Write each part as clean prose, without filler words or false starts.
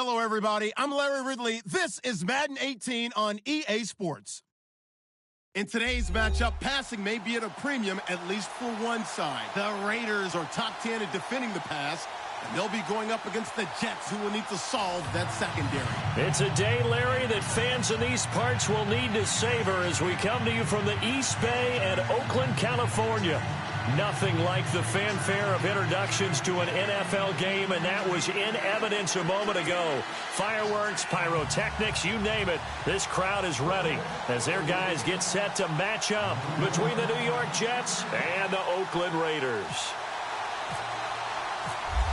Hello, everybody. I'm Larry Ridley. This is Madden 18 on EA Sports. In today's matchup, passing may be at a premium, at least for one side. The Raiders are top 10 at defending the pass, and they'll be going up against the Jets, who will need to solve that secondary. It's a day, Larry, that fans in these parts will need to savor as we come to you from the East Bay and Oakland, California. Nothing like the fanfare of introductions to an NFL game, and that was in evidence a moment ago. Fireworks, pyrotechnics, you name it. This crowd is ready as their guys get set to match up between the New York Jets and the Oakland Raiders.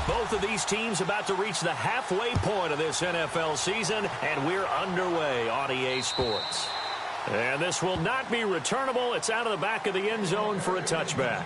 Both of these teams about to reach the halfway point of this NFL season, and we're underway on EA Sports. And this will not be returnable. It's out of the back of the end zone for a touchback.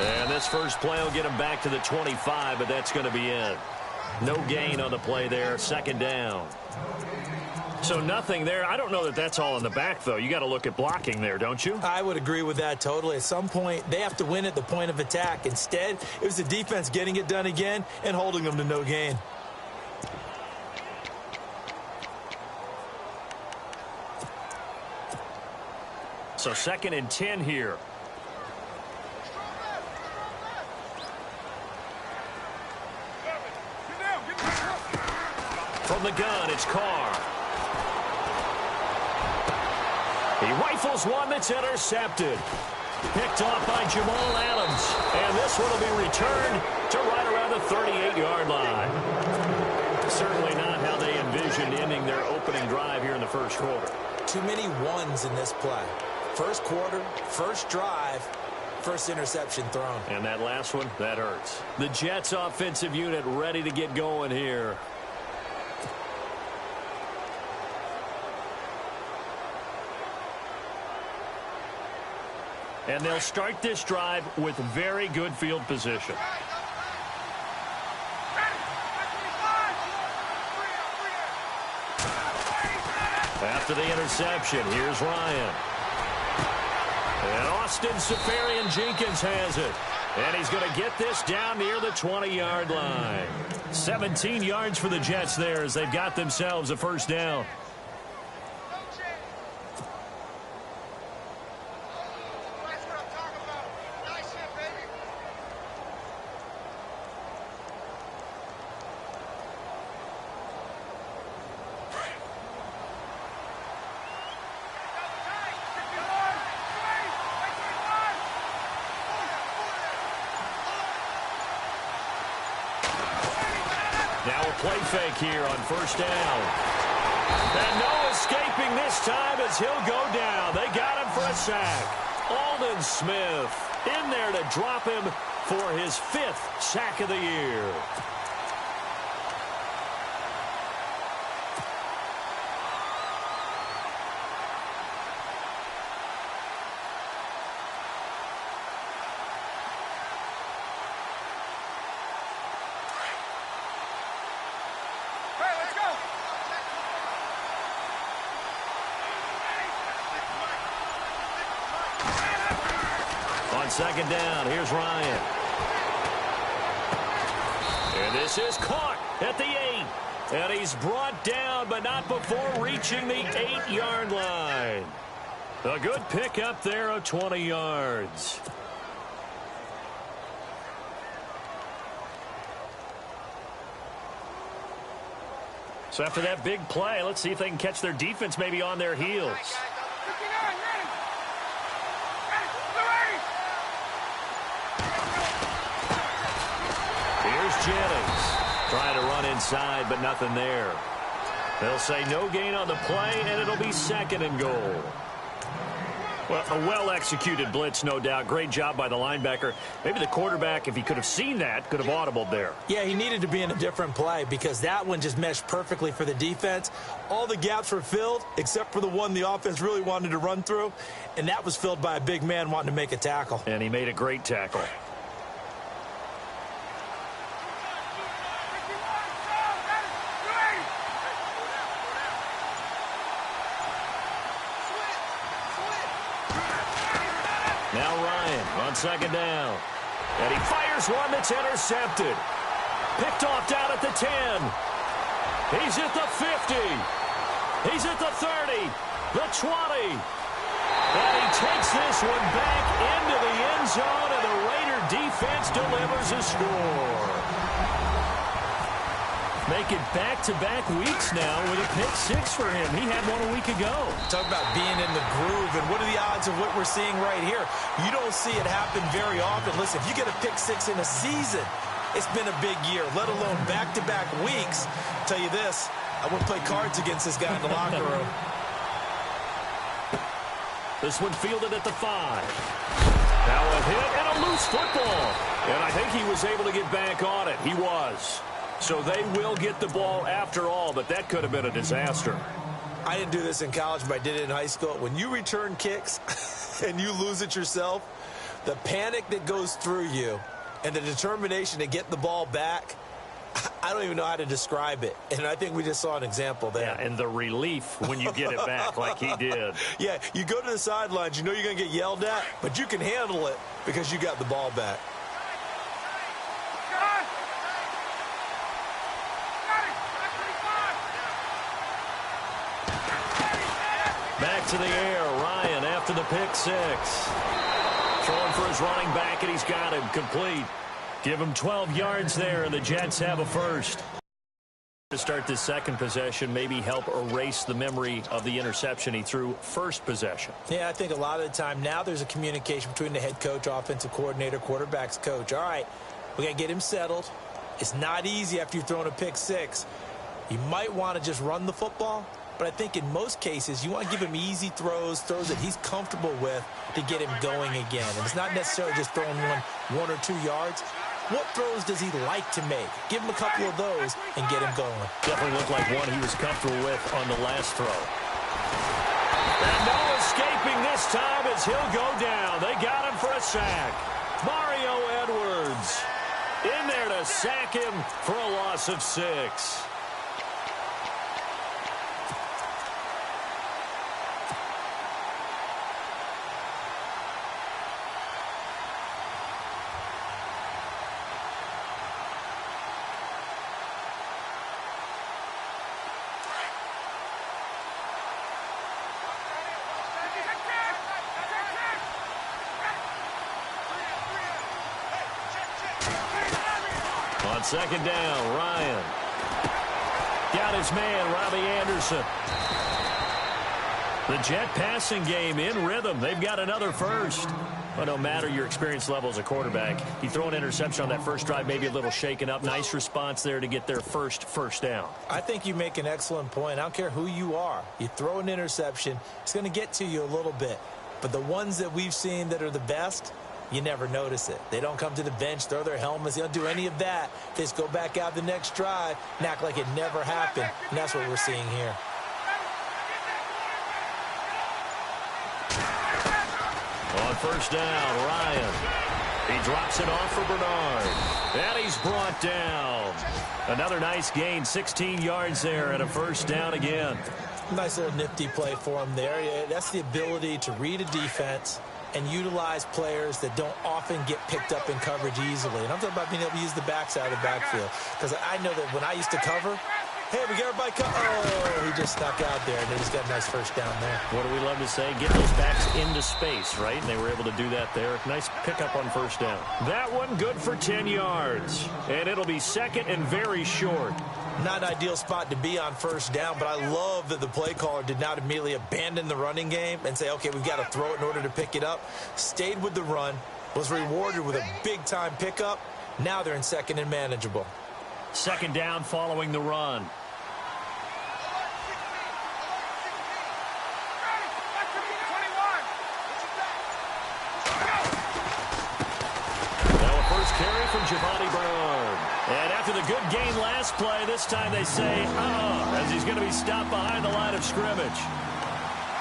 And this first play will get him back to the 25, but that's going to be it. No gain on the play there, second down. So nothing there. I don't know that that's all in the back, though. You got to look at blocking there, don't you? I would agree with that totally. At some point, they have to win at the point of attack. Instead, it was the defense getting it done again and holding them to no gain. So 2nd and 10 here. From the gun, it's Carr. He rifles one that's intercepted. Picked off by Jamal Adams. And this one will be returned to right around the 38-yard line. Certainly not how they envisioned ending their opening drive here in the first quarter. Too many ones in this play. First quarter, first drive, first interception thrown. And that last one, that hurts. The Jets offensive unit ready to get going here. And they'll start this drive with very good field position. After the interception, here's Ryan. And Austin Safarian-Jenkins has it. And he's going to get this down near the 20-yard line. 17 yards for the Jets there as they've got themselves a first down. Now a play fake here on first down. And no escaping this time as he'll go down. They got him for a sack. Aldon Smith in there to drop him for his 5th sack of the year. Second down, here's Ryan. And this is caught at the 8. And he's brought down, but not before reaching the 8-yard line. A good pickup there of 20 yards. So after that big play, let's see if they can catch their defense maybe on their heels. Jennings trying to run inside, but nothing there. They'll say no gain on the play, and it'll be 2nd and goal. Well, a well-executed blitz, no doubt. Great job by the linebacker. Maybe the quarterback, if he could have seen that, could have audibled there. Yeah, he needed to be in a different play because that one just meshed perfectly for the defense. All the gaps were filled except for the one the offense really wanted to run through, and that was filled by a big man wanting to make a tackle. And he made a great tackle. Now Ryan on second down. And he fires one that's intercepted. Picked off down at the 10. He's at the 50. He's at the 30. The 20. And he takes this one back into the end zone, and the Raider defense delivers a score. Making back-to-back weeks now with a pick six for him. He had one a week ago. Talk about being in the groove, and what are the odds of what we're seeing right here? You don't see it happen very often. Listen, if you get a pick six in a season, it's been a big year, let alone back-to-back weeks. I'll tell you this, I wouldn't play cards against this guy in the locker room. This one fielded at the 5. Now a hit and a loose football. And I think he was able to get back on it. He was. So they will get the ball after all, but that could have been a disaster. I didn't do this in college, but I did it in high school. When you return kicks and you lose it yourself, the panic that goes through you and the determination to get the ball back, I don't even know how to describe it. And I think we just saw an example there. Yeah, and the relief when you get it back like he did. Yeah, you go to the sidelines, you know you're going to get yelled at, but you can handle it because you got the ball back. Back to the air, Ryan after the pick six. Throwing for his running back, and he's got him complete. Give him 12 yards there, and the Jets have a first. To start this second possession, maybe help erase the memory of the interception he threw first possession. Yeah, I think a lot of the time now there's a communication between the head coach, offensive coordinator, quarterback's coach. All right, we got to get him settled. It's not easy after you've thrown a pick six. You might want to just run the football, but I think in most cases you want to give him easy throws that he's comfortable with to get him going again. And it's not necessarily just throwing one or 2 yards. What throws does he like to make? Give him a couple of those and get him going. Definitely looked like one he was comfortable with on the last throw. And no escaping this time as he'll go down. They got him for a sack. Mario Edwards in there to sack him for a loss of 6. On second down, Ryan. Got his man, Robbie Anderson. The Jet passing game in rhythm. They've got another first. But no matter your experience level as a quarterback, you throw an interception on that first drive, maybe a little shaken up. Nice response there to get their first down. I think you make an excellent point. I don't care who you are. You throw an interception, it's going to get to you a little bit. But the ones that we've seen that are the best, you never notice it. They don't come to the bench, throw their helmets. They don't do any of that. They just go back out the next drive and act like it never happened. And that's what we're seeing here. On first down, Ryan. He drops it off for Bernard. And he's brought down. Another nice gain, 16 yards there and a first down again. Nice little nifty play for him there. Yeah, that's the ability to read a defense and utilize players that don't often get picked up in coverage easily. And I'm talking about being able to use the backside of the backfield. Because I know that when I used to cover, hey, we got everybody oh, he just snuck out there, and they just got a nice first down there. What do we love to say? Get those backs into space, right? And they were able to do that there. Nice pickup on first down. That one good for 10 yards. And it'll be second and very short. Not an ideal spot to be on first down, but I love that the play caller did not immediately abandon the running game and say, okay, we've got to throw it in order to pick it up. Stayed with the run, was rewarded with a big-time pickup. Now they're in second and manageable. Second down following the run. good gain last play. This time they say, as he's going to be stopped behind the line of scrimmage.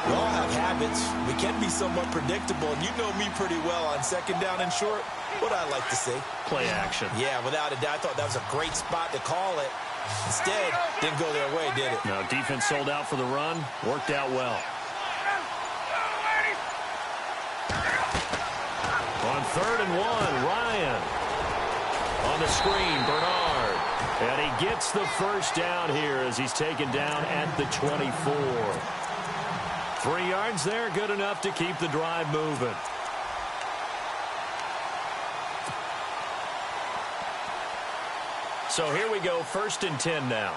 We all have habits. We can be somewhat predictable, and you know me pretty well on second down and short. What I like to see. Play action. Yeah, without a doubt. I thought that was a great spot to call it. Instead, didn't go their way, did it? No, defense sold out for the run. Worked out well. On 3rd and 1, Ryan. On the screen, Bernard. And he gets the first down here as he's taken down at the 24. 3 yards there, good enough to keep the drive moving. So here we go, 1st and 10 now.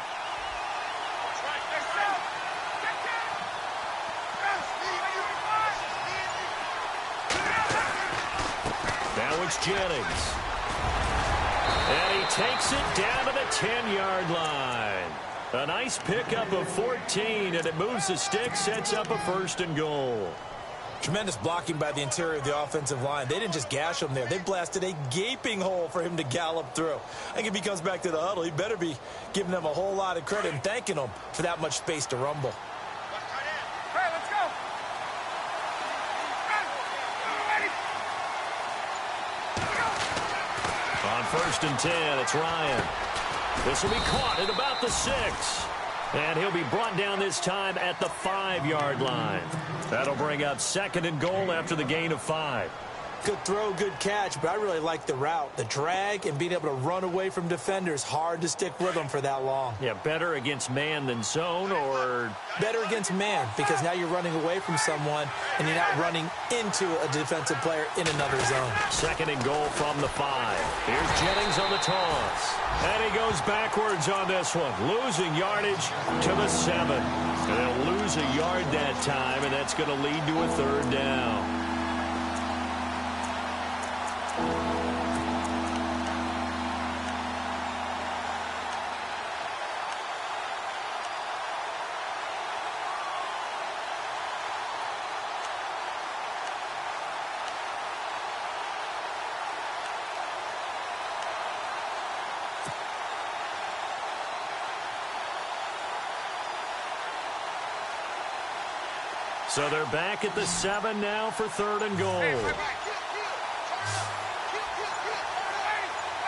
Now it's Jennings. And he takes it down to the 10-yard line. A nice pickup of 14, and it moves the stick, sets up a 1st and goal. Tremendous blocking by the interior of the offensive line. They didn't just gash him there. They blasted a gaping hole for him to gallop through. I think if he comes back to the huddle, he better be giving them a whole lot of credit and thanking them for that much space to rumble. Hey, let's go. On 1st and 10, it's Ryan. This will be caught at about the 6. And he'll be brought down this time at the 5-yard line. That'll bring up 2nd and goal after the gain of 5. Good throw, good catch, but I really like the route. The drag and being able to run away from defenders. Hard to stick with them for that long. Yeah, better against man than zone, or? Better against man, because now you're running away from someone and you're not running into a defensive player in another zone. 2nd and goal from the 5. Here's Jennings on the toss. And he goes backwards on this one, losing yardage to the 7. And they'll lose a yard that time, and that's going to lead to a 3rd down. So they're back at the 7 now for 3rd and goal.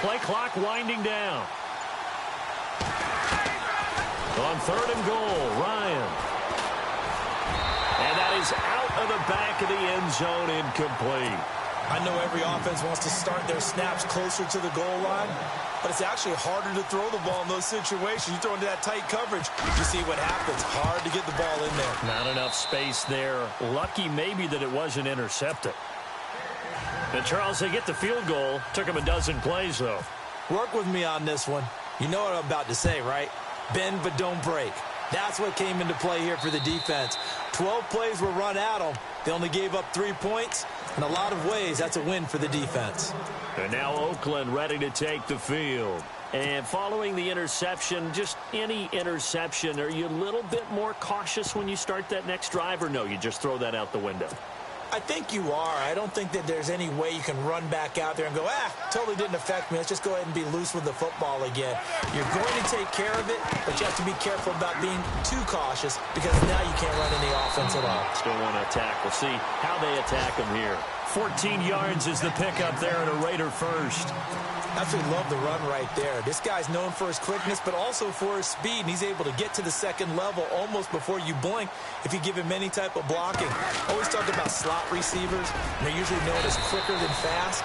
Play clock winding down. On 3rd and goal, Ryan. And that is out of the back of the end zone, incomplete. I know every offense wants to start their snaps closer to the goal line, but it's actually harder to throw the ball in those situations. You throw into that tight coverage, you see what happens. Hard to get the ball in there. Not enough space there. Lucky maybe that it wasn't intercepted. And Charles, they get the field goal. Took him a dozen plays, though. Work with me on this one. You know what I'm about to say, right? Bend but don't break. That's what came into play here for the defense. 12 plays were run at them. They only gave up 3 points. In a lot of ways, that's a win for the defense. And now Oakland ready to take the field. And following the interception, just any interception, are you a little bit more cautious when you start that next drive, or no, you just throw that out the window? I think you are. I don't think that there's any way you can run back out there and go, totally didn't affect me. Let's just go ahead and be loose with the football again. You're going to take care of it, but you have to be careful about being too cautious because now you can't run any offense at all. Still want to attack. We'll see how they attack them here. 14 yards is the pickup there and a Raider first. Absolutely love the run right there. This guy's known for his quickness, but also for his speed, and he's able to get to the second level almost before you blink if you give him any type of blocking. Always talk about slot receivers, and they're usually known as quicker than fast.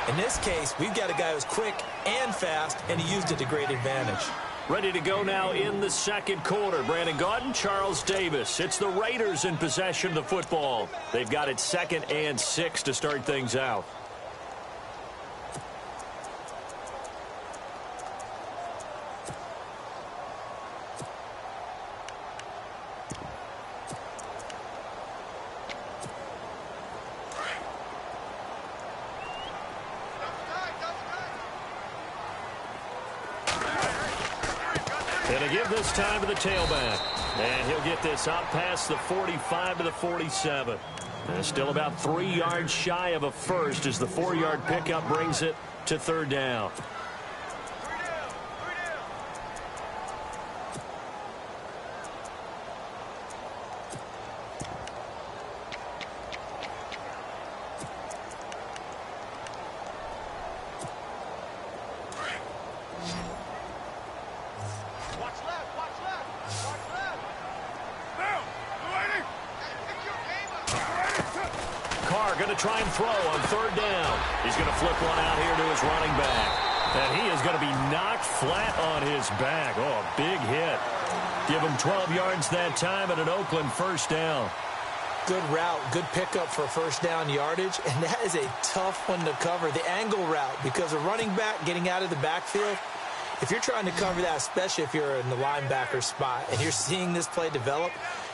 In this case, we've got a guy who's quick and fast, and he used it to great advantage. Ready to go now in the second quarter. Brandon Gaudin, Charles Davis. It's the Raiders in possession of the football. They've got it 2nd and 6 to start things out. Gonna give this time to the tailback. And he'll get this out past the 45 to the 47. And still about 3 yards shy of a first as the 4-yard pickup brings it to 3rd down. Carr going to try and throw on third down. He's going to flip one out here to his running back. And he is going to be knocked flat on his back. Oh, a big hit. Give him 12 yards that time and an Oakland first down. Good route, good pickup for first down yardage, and that is a tough one to cover, the angle route, because a running back getting out of the backfield, if you're trying to cover that, especially if you're in the linebacker spot and you're seeing this play develop,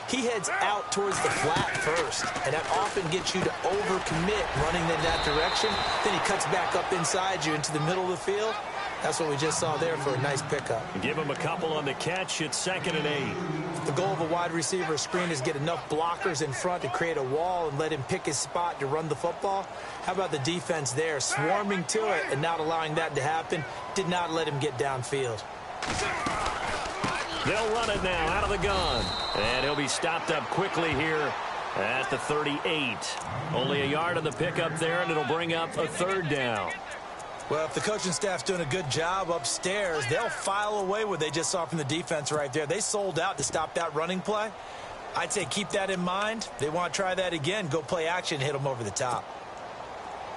he heads out towards the flat first, and that often gets you to overcommit running in that direction. Then he cuts back up inside you into the middle of the field. That's what we just saw there for a nice pickup. Give him a couple on the catch. It's 2nd and 8. The goal of a wide receiver screen is get enough blockers in front to create a wall and let him pick his spot to run the football. How about the defense there, swarming to it and not allowing that to happen? Did not let him get downfield. They'll run it now out of the gun. And he'll be stopped up quickly here at the 38. Only a yard on the pickup there, and it'll bring up a 3rd down. Well, if the coaching staff's doing a good job upstairs, they'll file away what they just saw from the defense right there. They sold out to stop that running play. I'd say keep that in mind. They want to try that again. Go play action, hit them over the top.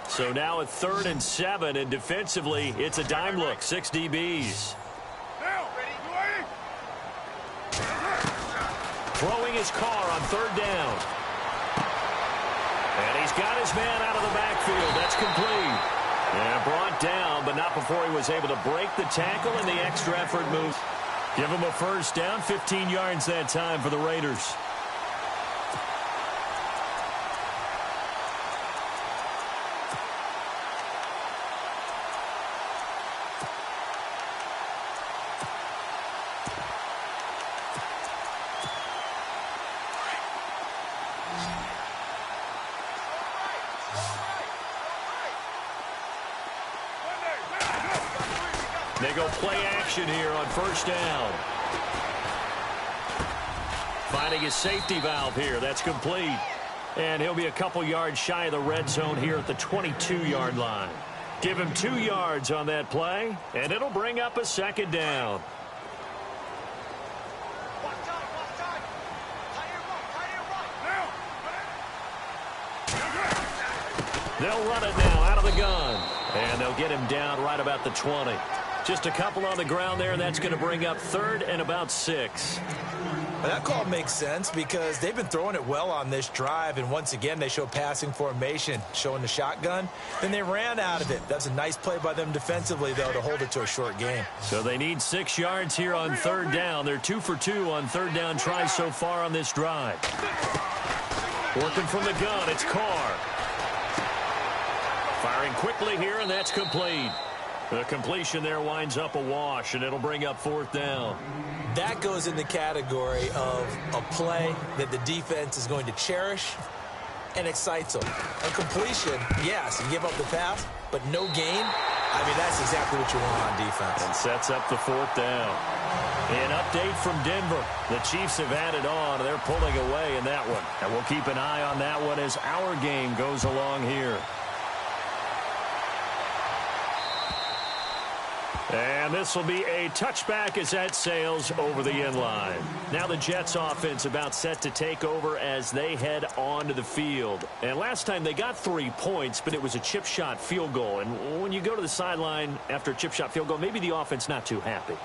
So now at 3rd and 7, and defensively, it's a dime look. 6 DBs. Throwing his Carr on 3rd down. And he's got his man out of the backfield. That's complete. And brought down, but not before he was able to break the tackle and the extra effort move. Give him a first down, 15 yards that time for the Raiders. They go play action here on first down. Finding his safety valve here. That's complete. And he'll be a couple yards shy of the red zone here at the 22-yard line. Give him 2 yards on that play, and it'll bring up a 2nd down. They'll run it now out of the gun. And they'll get him down right about the 20. Just a couple on the ground there, and that's going to bring up 3rd and about 6. Well, that call makes sense because they've been throwing it well on this drive, and once again they show passing formation, showing the shotgun. Then they ran out of it. That's a nice play by them defensively, though, to hold it to a short game. So they need 6 yards here on 3rd down. They're 2 for 2 on 3rd down tries so far on this drive. Working from the gun, it's Carr. Firing quickly here, and that's complete. The completion there winds up a wash, and it'll bring up 4th down. That goes in the category of a play that the defense is going to cherish and excites them. A completion, yes, you give up the pass, but no gain. I mean, that's exactly what you want on defense. And sets up the 4th down. An update from Denver. The Chiefs have added on. They're pulling away in that one. And we'll keep an eye on that one as our game goes along here. And this will be a touchback as that sails over the end line. Now the Jets offense about set to take over as they head onto the field. And last time they got 3 points, but it was a chip shot field goal. And when you go to the sideline after a chip shot field goal, maybe the offense not too happy.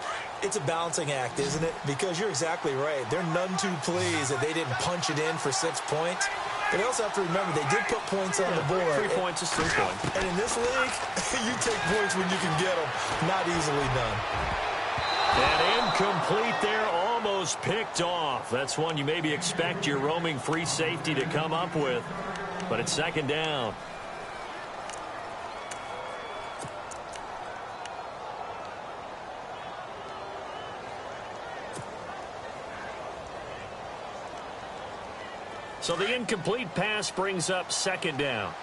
It's a balancing act, isn't it? Because you're exactly right. They're none too pleased that they didn't punch it in for 6 points. But they also have to remember they did put points on the board. 3 points is 3 points. And in this league, you take points when you can get them. Not easily done. And incomplete there, almost picked off. That's one you maybe expect your roaming free safety to come up with. But it's 2nd down. So the incomplete pass brings up 2nd down.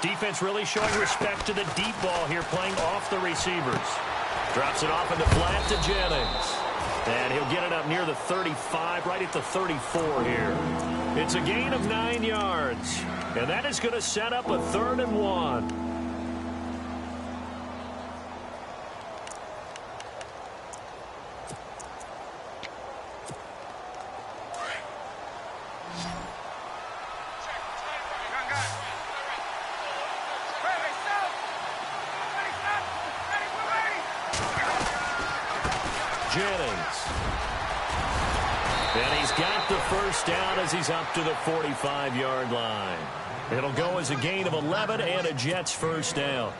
Defense really showing respect to the deep ball here, playing off the receivers. Drops it off in the flat to Jennings. And he'll get it up near the 35, right at the 34 here. It's a gain of 9 yards. And that is going to set up a 3rd and 1. Jennings. And he's got the first down as he's up to the 45-yard line. It'll go as a gain of 11 and a Jets first down.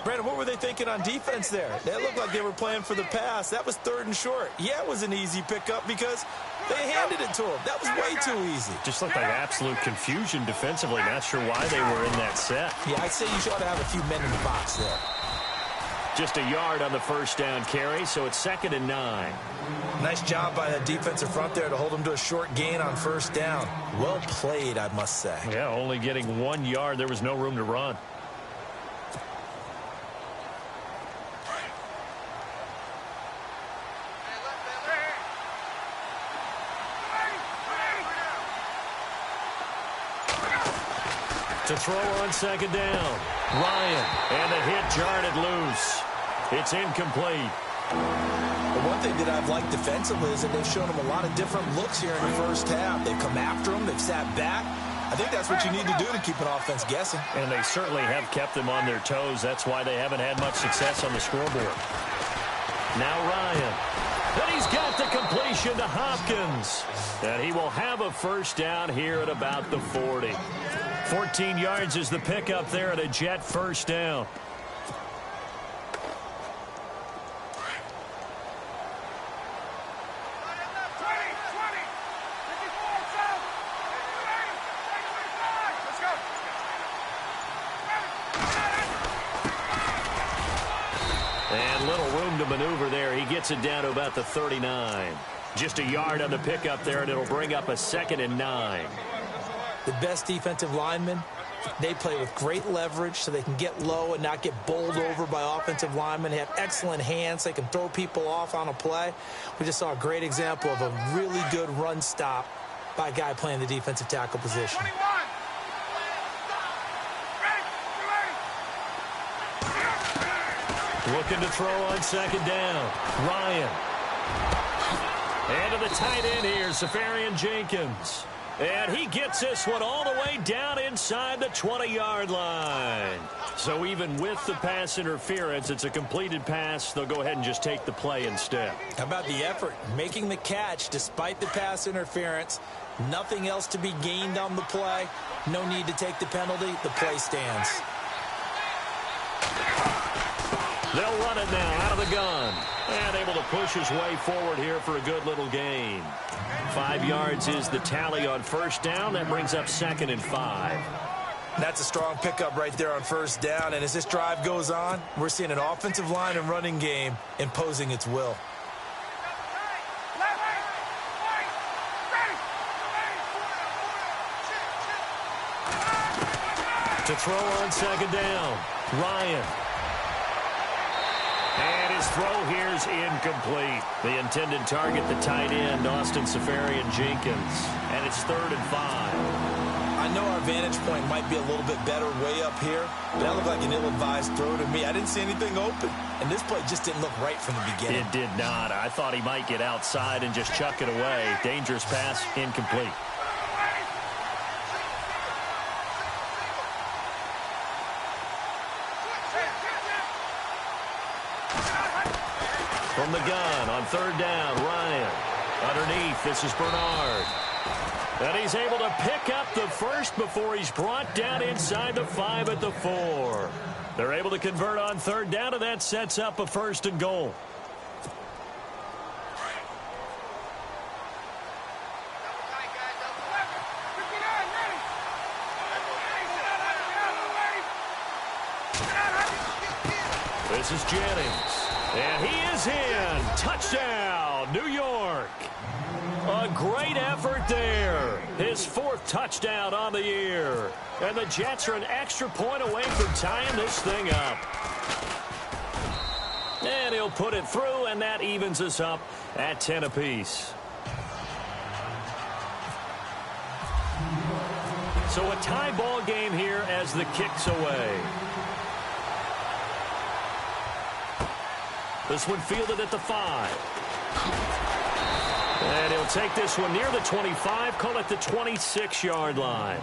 Brandon, what were they thinking on defense there? They looked like they were playing for the pass. That was 3rd and short. Yeah, it was an easy pickup because they handed it to him. That was way too easy. Just looked like absolute confusion defensively. Not sure why they were in that set. Yeah, I'd say you should ought to have a few men in the box there. Just a yard on the first down carry, so it's 2nd and 9. Nice job by the defensive front there to hold them to a short gain on first down. Well played, I must say. Yeah, only getting 1 yard. There was no room to run. To throw on 2nd down. Ryan, and the hit jarred it loose. It's incomplete. Well, one thing that I've liked defensively is that they've shown him a lot of different looks here in the first half. They've come after him. They've sat back. I think that's what you need to do to keep an offense guessing. And they certainly have kept them on their toes. That's why they haven't had much success on the scoreboard. Now Ryan. And he's got the completion to Hopkins. And he will have a first down here at about the 40. 14 yards is the pickup there at a Jet first down. And little room to maneuver there. He gets it down to about the 39. Just a yard on the pickup there, and it'll bring up a 2nd and 9. The best defensive linemen, they play with great leverage so they can get low and not get bowled over by offensive linemen. They have excellent hands. They can throw people off on a play. We just saw a great example of a really good run stop by a guy playing the defensive tackle position. 21. Looking to throw on 2nd down. Ryan. And to the tight end here, Safarian Jenkins. And he gets this one all the way down inside the 20-yard line. So even with the pass interference, it's a completed pass. They'll go ahead and just take the play instead. How about the effort? Making the catch despite the pass interference. Nothing else to be gained on the play. No need to take the penalty. The play stands. They'll run it now out of the gun. And able to push his way forward here for a good little gain. 5 yards is the tally on first down. That brings up 2nd and 5. That's a strong pickup right there on first down. And as this drive goes on, we're seeing an offensive line and running game imposing its will. To throw on 2nd down. Ryan. And his throw here is incomplete. The intended target, the tight end, Austin Safarian Jenkins. And it's 3rd and 5. I know our vantage point might be a little bit better way up here, but that looked like an ill-advised throw to me. I didn't see anything open, and this play just didn't look right from the beginning. It did not. I thought he might get outside and just chuck it away. Dangerous pass, incomplete. From the gun on 3rd down, Ryan. Underneath, this is Bernard. And he's able to pick up the first before he's brought down inside the 5 at the 4. They're able to convert on 3rd down, and that sets up a 1st and goal. This is Jennings. And he is in. Touchdown, New York. A great effort there. His 4th touchdown on the year. And the Jets are an extra point away from tying this thing up. And he'll put it through, and that evens us up at 10 apiece. So a tie ball game here as the kick's away. This one fielded at the 5. And he'll take this one near the 25, call it the 26-yard line.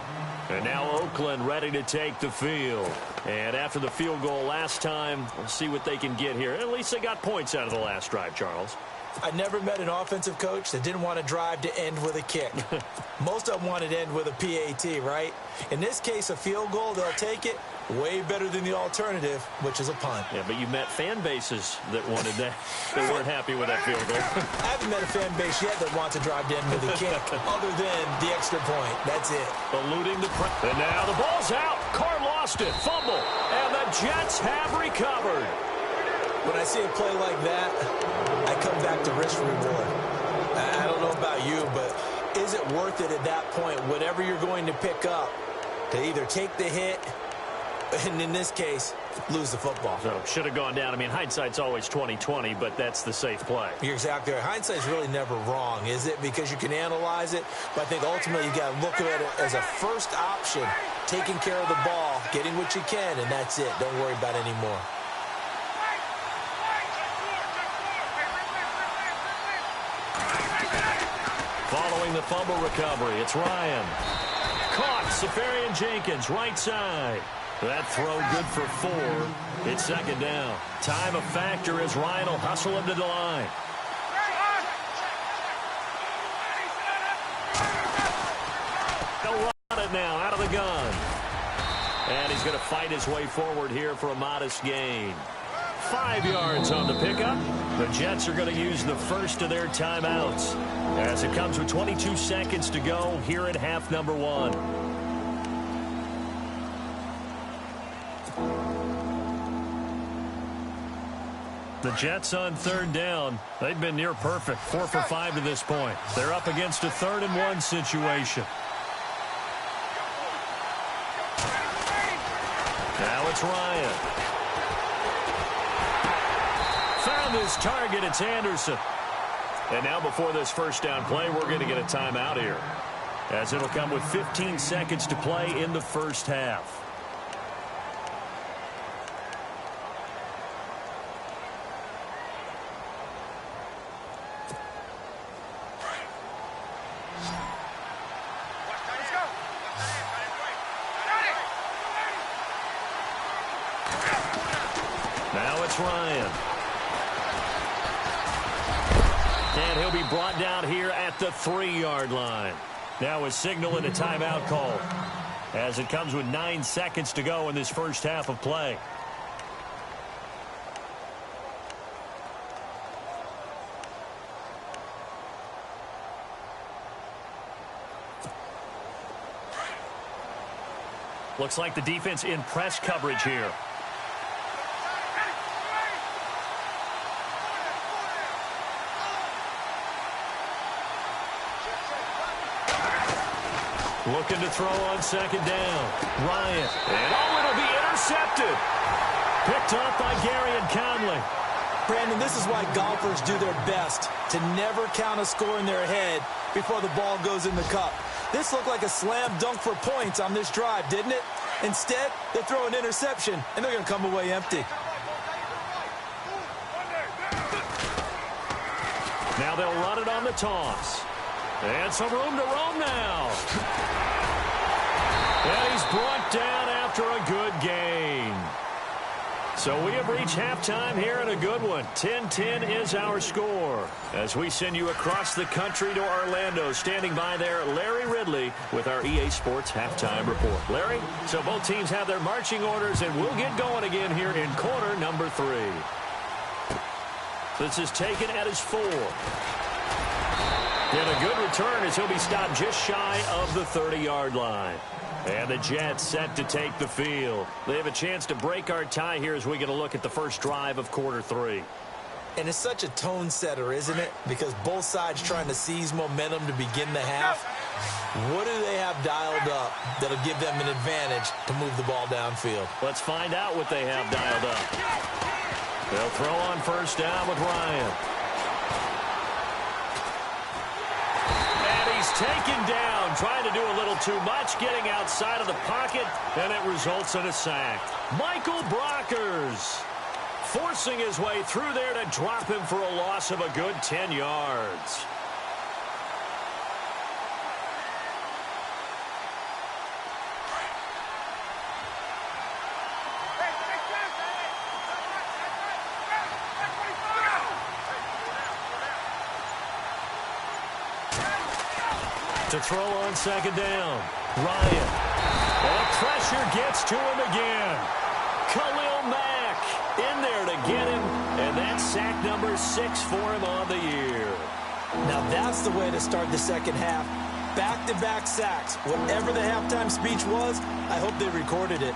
And now Oakland ready to take the field. And after the field goal last time, we'll see what they can get here. At least they got points out of the last drive, Charles. I never met an offensive coach that didn't want to drive to end with a kick. Most of them wanted to end with a PAT, right? In this case, a field goal, they'll take it. Way better than the alternative, which is a punt. Yeah, but you met fan bases that wanted that, that weren't happy with that field goal. I haven't met a fan base yet that wants to drive to end with a kick, other than the extra point. That's it. Eluding the press. And now the ball's out. Carr lost it. Fumble. And the Jets have recovered. When I see a play like that, I come back to risk reward. I don't know about you, but is it worth it at that point, whatever you're going to pick up, to either take the hit, and in this case, lose the football? So should have gone down. I mean, hindsight's always 20/20, but that's the safe play. You're exactly right. Hindsight's really never wrong, is it? Because you can analyze it, but I think ultimately you got to look at it as a first option, taking care of the ball, getting what you can, and that's it. Don't worry about it anymore. Following the fumble recovery, it's Ryan. Caught. Safarian Jenkins, right side. That throw good for 4. It's second down. Time a factor as Ryan will hustle him to the line. They'll run it now out of the gun. And he's going to fight his way forward here for a modest gain. 5 yards on the pickup. The Jets are going to use the first of their timeouts as it comes with 22 seconds to go here at half number 1. The Jets on third down. They've been near perfect. 4 for 5 to this point. They're up against a 3rd and 1 situation. Now it's Ryan. Found his target. It's Anderson. And now before this first down play, we're going to get a timeout here, as it'll come with 15 seconds to play in the first half. Now it's Ryan. And he'll be brought down here at the 3-yard line. Now a signal and a timeout call, as it comes with 9 seconds to go in this first half of play. Looks like the defense in press coverage here. Looking to throw on second down. Ryan. And it'll be intercepted. Picked up by Gary and Conley. Brandon, this is why golfers do their best to never count a score in their head before the ball goes in the cup. This looked like a slam dunk for points on this drive, didn't it? Instead, they throw an interception, and they're going to come away empty. Now they'll run it on the toss. And some room to roam now. And he's brought down after a good gain. So we have reached halftime here in a good one. 10-10 is our score, as we send you across the country to Orlando. Standing by there, Larry Ridley with our EA Sports halftime report. Larry, so both teams have their marching orders, and we'll get going again here in quarter number 3. This is taken at his 4. And a good return as he'll be stopped just shy of the 30-yard line. And the Jets set to take the field. They have a chance to break our tie here as we get a look at the first drive of quarter 3. And it's such a tone setter, isn't it? Because both sides trying to seize momentum to begin the half. What do they have dialed up that'll give them an advantage to move the ball downfield? Let's find out what they have dialed up. They'll throw on first down with Ryan. He's taken down, trying to do a little too much, getting outside of the pocket, and it results in a sack. Michael Brockers forcing his way through there to drop him for a loss of a good 10 yards. To throw on second down. Ryan. And the pressure gets to him again. Khalil Mack in there to get him. And that's sack number 6 for him on the year. Now that's the way to start the second half. Back-to-back sacks. Whatever the halftime speech was, I hope they recorded it.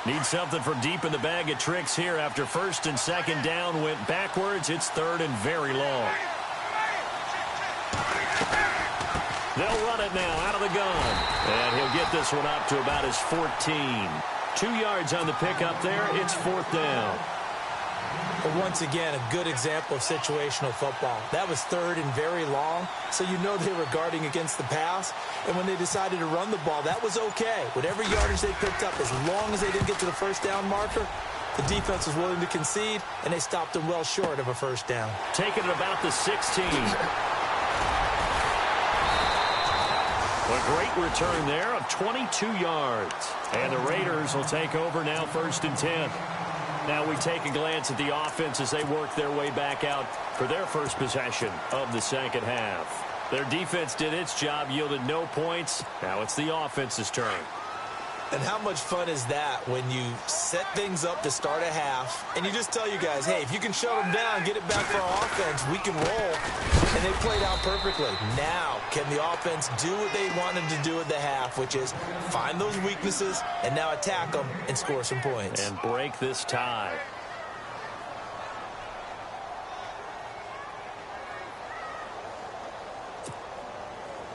Need something from deep in the bag of tricks here after first and second down went backwards. It's third and very long. They'll run it now out of the gun. And he'll get this one up to about his 14. 2 yards on the pickup there. It's fourth down. But once again, a good example of situational football. That was third and very long, so you know they were guarding against the pass. And when they decided to run the ball, that was okay. Whatever yardage they picked up, as long as they didn't get to the first down marker, the defense was willing to concede, and they stopped them well short of a first down. Taking it about the 16. A great return there of 22 yards. And the Raiders will take over now first and 10. Now we take a glance at the offense as they work their way back out for their first possession of the second half. Their defense did its job, yielded no points. Now it's the offense's turn. And how much fun is that when you set things up to start a half and you just tell you guys, hey, if you can shut them down, get it back for our offense, we can roll. And they played out perfectly. Now, can the offense do what they wanted to do at the half, which is find those weaknesses and now attack them and score some points. And break this tie.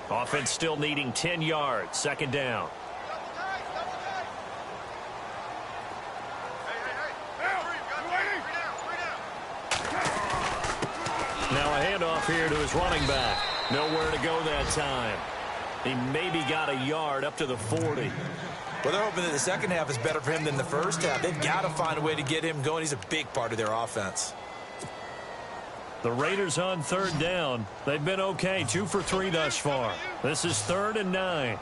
Offense still needing 10 yards. Second down. Now a handoff here to his running back. Nowhere to go that time. He maybe got a yard up to the 40. Well, they're hoping that the second half is better for him than the first half. They've got to find a way to get him going. He's a big part of their offense. The Raiders on third down. They've been okay, 2 for 3 thus far. This is 3rd and 9.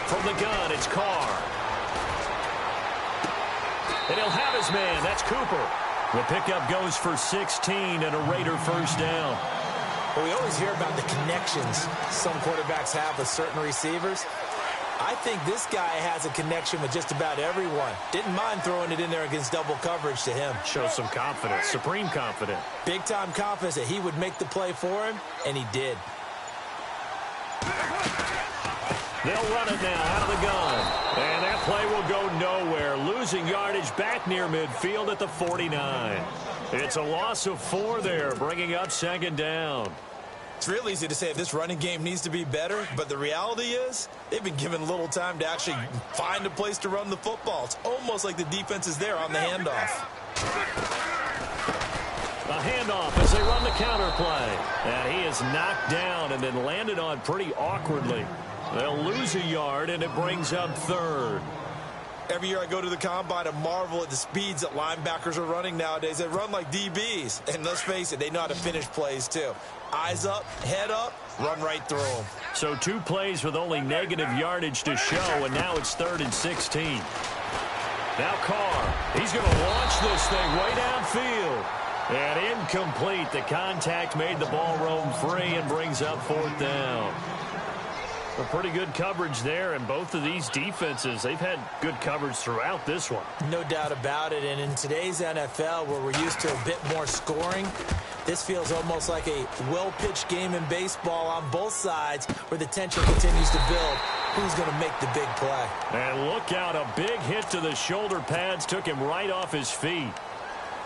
From the gun, it's Carr. And he'll have his man. That's Cooper. The pickup goes for 16 and a Raider first down. Well, we always hear about the connections some quarterbacks have with certain receivers. I think this guy has a connection with just about everyone. Didn't mind throwing it in there against double coverage to him. Shows some confidence, supreme confidence. Big-time confidence that he would make the play for him, and he did. They'll run it now out of the gun. And that play will go nowhere. Losing yardage back near midfield at the 49. It's a loss of 4 there, bringing up second down. It's real easy to say this running game needs to be better, but the reality is they've been given little time to actually find a place to run the football. It's almost like the defense is there on the handoff. A handoff as they run the counter play. And he is knocked down and then landed on pretty awkwardly. They'll lose a yard, and it brings up 3rd. Every year I go to the combine and marvel at the speeds that linebackers are running nowadays. They run like DBs. And let's face it, they know how to finish plays too. Eyes up, head up, run right through them. So 2 plays with only negative yardage to show, and now it's 3rd and 16. Now Carr. He's going to launch this thing way downfield. And incomplete. The contact made the ball roam free and brings up 4th down. A pretty good coverage there, and both of these defenses, they've had good coverage throughout this one. No doubt about it, and in today's NFL, where we're used to a bit more scoring, this feels almost like a well-pitched game in baseball on both sides, where the tension continues to build. Who's going to make the big play? And look out, a big hit to the shoulder pads took him right off his feet.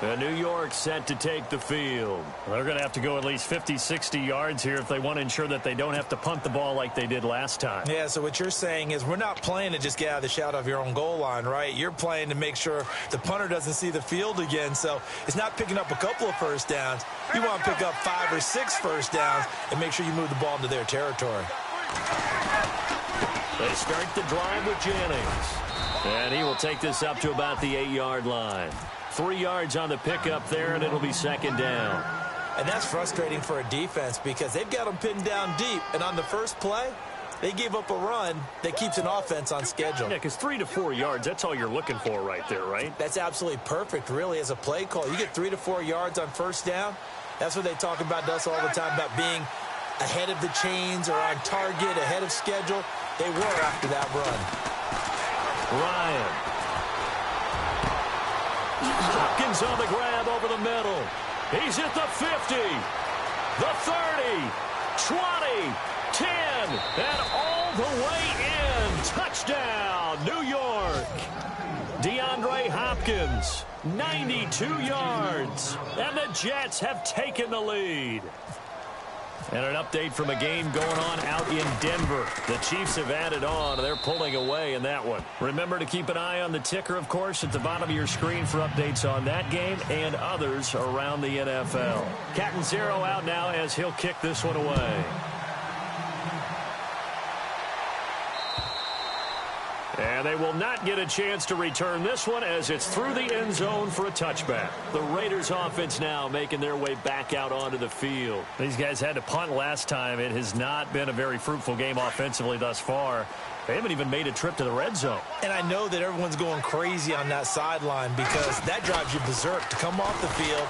New York set to take the field. They're going to have to go at least 50, 60 yards here if they want to ensure that they don't have to punt the ball like they did last time. Yeah, so what you're saying is we're not playing to just get out of the shadow of your own goal line, right? You're playing to make sure the punter doesn't see the field again. So it's not picking up a couple of first downs. You want to pick up 5 or 6 first downs and make sure you move the ball into their territory. They start the drive with Jennings. And he will take this up to about the 8-yard line. 3 yards on the pickup there, and it'll be second down. And that's frustrating for a defense because they've got them pinned down deep. And on the first play, They gave up a run that keeps an offense on schedule. Yeah, because 3 to 4 yards, that's all you're looking for right there, right? That's absolutely perfect, really, as a play call. You get 3 to 4 yards on first down. That's what they talk about to us all the time, about being ahead of the chains or on target, ahead of schedule. They were after that run. Ryan. Hopkins on the grab over the middle. He's at the 50, the 30, 20, 10, and all the way in. Touchdown, New York. DeAndre Hopkins, 92 yards, and the Jets have taken the lead. And an update from a game going on out in Denver. The Chiefs have added on. They're pulling away in that one. Remember to keep an eye on the ticker, of course, at the bottom of your screen for updates on that game and others around the NFL. Catanzaro out now as he'll kick this one away. And they will not get a chance to return this one as it's through the end zone for a touchback. The Raiders offense now making their way back out onto the field. These guys had to punt last time. It has not been a very fruitful game offensively thus far. They haven't even made a trip to the red zone. And I know that everyone's going crazy on that sideline because that drives you berserk to come off the field,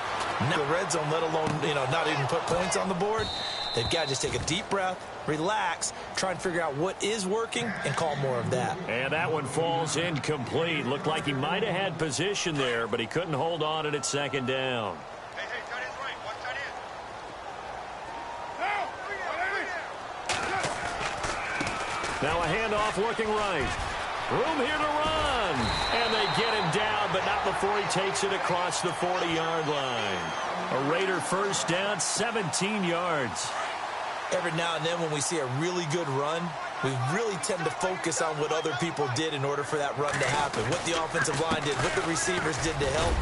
not the red zone, let alone, not even put points on the board. They've got to just take a deep breath, relax, try and figure out what is working, and call more of that. And that one falls incomplete. Looked like he might have had position there, but he couldn't hold on at second down. Hey, tight end's right. Watch tight end. Now a handoff looking right. Room here to run. And they get him down, but not before he takes it across the 40-yard line. A Raider first down, 17 yards. Every now and then when we see a really good run, we really tend to focus on what other people did in order for that run to happen. What the offensive line did, what the receivers did to help.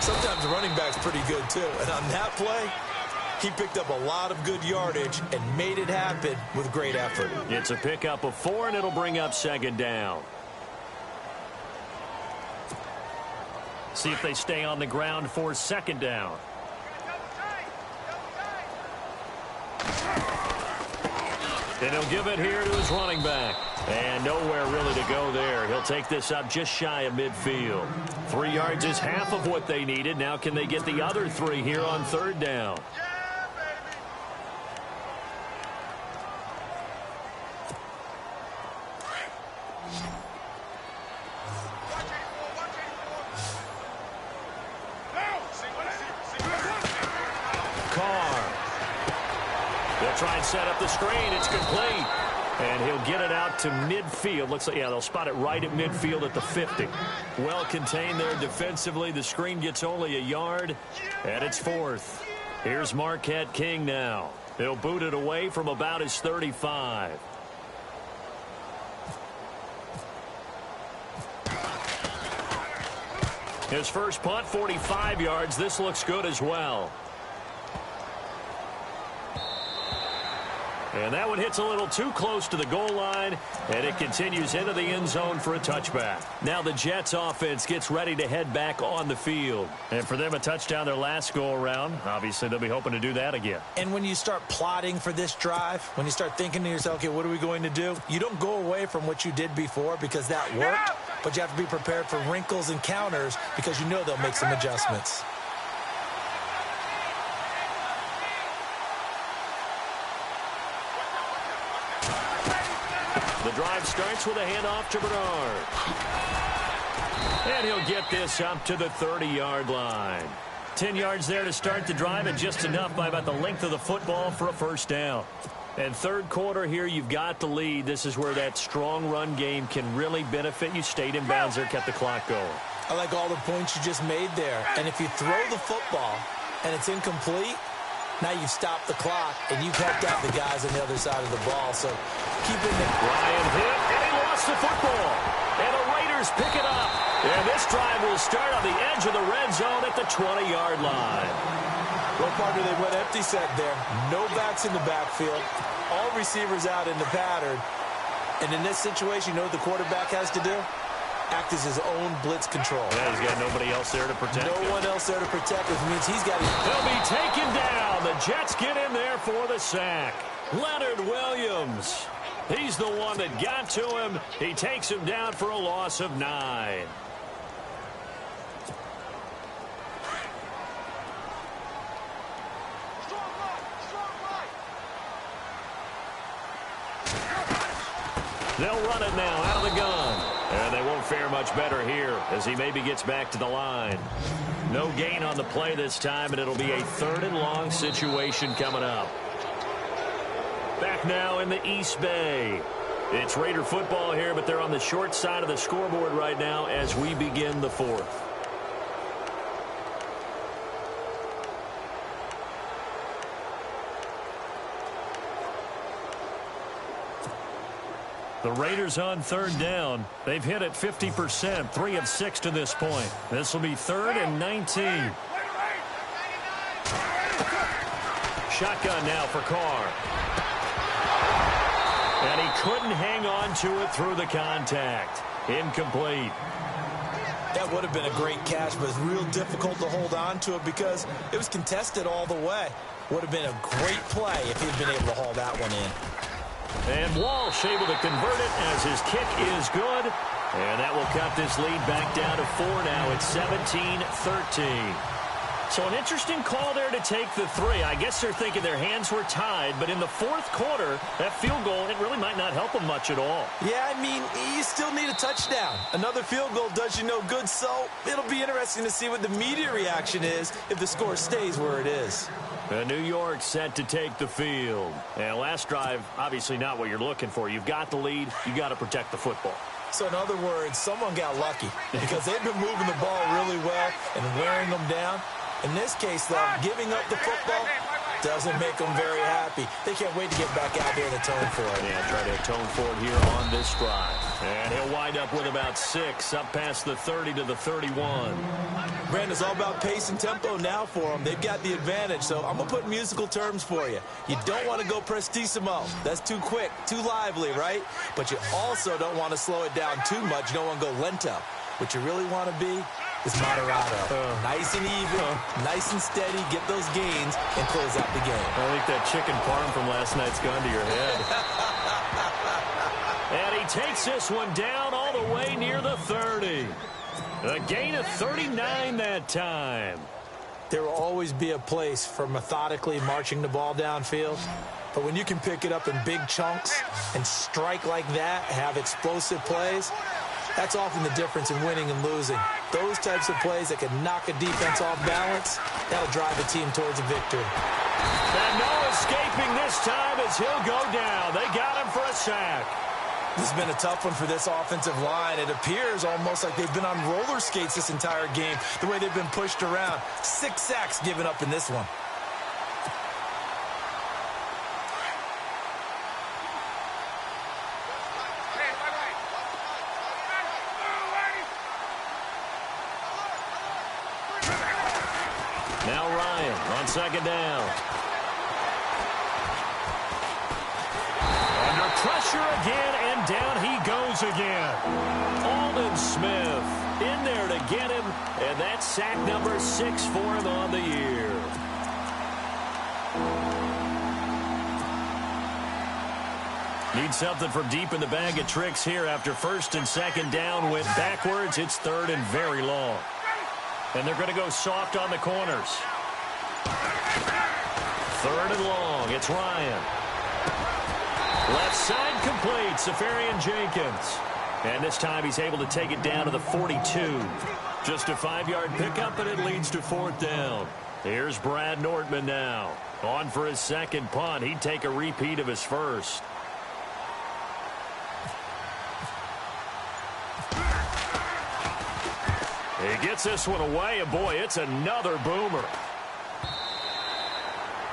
Sometimes the running back's pretty good too. And on that play, he picked up a lot of good yardage and made it happen with great effort. It's a pickup of 4, and it'll bring up second down. See if they stay on the ground for second down. And he'll give it here to his running back. And nowhere really to go there. He'll take this up just shy of midfield. 3 yards is half of what they needed. Now can they get the other 3 here on third down? Try and set up the screen. It's complete. And he'll get it out to midfield. Looks like, they'll spot it right at midfield at the 50. Well contained there defensively. The screen gets only a yard, and it's 4th. Here's Marquette King now. He'll boot it away from about his 35. His first punt, 45 yards. This looks good as well. And that one hits a little too close to the goal line, and it continues into the end zone for a touchback. Now the Jets offense gets ready to head back on the field. And for them, a touchdown their last go-around. Obviously, they'll be hoping to do that again. And when you start plotting for this drive, when you start thinking to yourself, okay, what are we going to do? You don't go away from what you did before because that worked, but you have to be prepared for wrinkles and counters because you know they'll make some adjustments. The drive starts with a handoff to Bernard. And he'll get this up to the 30-yard line. 10 yards there to start the drive, and just enough by about the length of the football for a first down. And third quarter here, you've got the lead. This is where that strong run game can really benefit you. Stayed in bounds there, kept the clock going. I like all the points you just made there. And if you throw the football and it's incomplete, now you've stopped the clock, and you've helped out the guys on the other side of the ball. So keeping the Ryan hit, and he lost the football. And the Raiders pick it up. And this drive will start on the edge of the red zone at the 20-yard line. Well, partner, they went empty set there. No backs in the backfield. All receivers out in the pattern. And in this situation, you know what the quarterback has to do? Act as his own blitz control. Yeah, he's got nobody else there to protect him. No one else there to protect, which means he's got to... He'll be taken down. The Jets get in there for the sack. Leonard Williams. He's the one that got to him. He takes him down for a loss of 9. They'll run it now out of the gun. And they won't fare much better here as he maybe gets back to the line. No gain on the play this time, and it'll be a 3rd and long situation coming up. Back now in the East Bay. It's Raider football here, but they're on the short side of the scoreboard right now as we begin the 4th. The Raiders on 3rd down. They've hit it 50%, 3 of 6 to this point. This will be 3rd and 19. Shotgun now for Carr. And he couldn't hang on to it through the contact. Incomplete. That would have been a great catch, but it's real difficult to hold on to it because it was contested all the way. Would have been a great play if he'd been able to haul that one in. And Walsh able to convert it as his kick is good. And that will cut this lead back down to 4 now. It's 17-13. So an interesting call there to take the 3. I guess they're thinking their hands were tied, but in the 4th quarter, that field goal, it really might not help them much at all. Yeah, I mean, you still need a touchdown. Another field goal does you no good, so it'll be interesting to see what the media reaction is if the score stays where it is. New York set to take the field. And last drive, obviously not what you're looking for. You've got the lead. You got to protect the football. So in other words, someone got lucky because they've been moving the ball really well and wearing them down. In this case, though, giving up the football doesn't make them very happy. They can't wait to get back out there and atone for it. Yeah, try to atone for it here on this drive. And he'll wind up with about 6 up past the 30 to the 31. Brandon, it's all about pace and tempo now for them. They've got the advantage, so I'm going to put musical terms for you. You don't want to go prestissimo. That's too quick, too lively, right? But you also don't want to slow it down too much. You don't want to go lento. What you really want to be is moderato. Nice and even, nice and steady, get those gains, and close out the game. I think that chicken parm from last night's gone to your head. And he takes this one down all the way near the 30. A gain of 39 that time. There will always be a place for methodically marching the ball downfield. But when you can pick it up in big chunks and strike like that, have explosive plays, that's often the difference in winning and losing. Those types of plays that can knock a defense off balance, that'll drive a team towards a victory. And no escaping this time as he'll go down. They got him for a sack. This has been a tough one for this offensive line. It appears almost like they've been on roller skates this entire game, the way they've been pushed around. 6 sacks given up in this one. Now Ryan on 2nd down. Under pressure again, and down he goes again. Aldon Smith in there to get him, and that's sack number 6 for him on the year. Need something from deep in the bag of tricks here after 1st and 2nd down went backwards. It's 3rd and very long. And they're going to go soft on the corners. 3rd and long. It's Ryan. Left side complete. Safarian Jenkins. And this time he's able to take it down to the 42. Just a 5-yard pickup, and it leads to 4th down. Here's Brad Nortman now. On for his 2nd punt. He'd take a repeat of his 1st. He gets this one away, and boy, it's another boomer.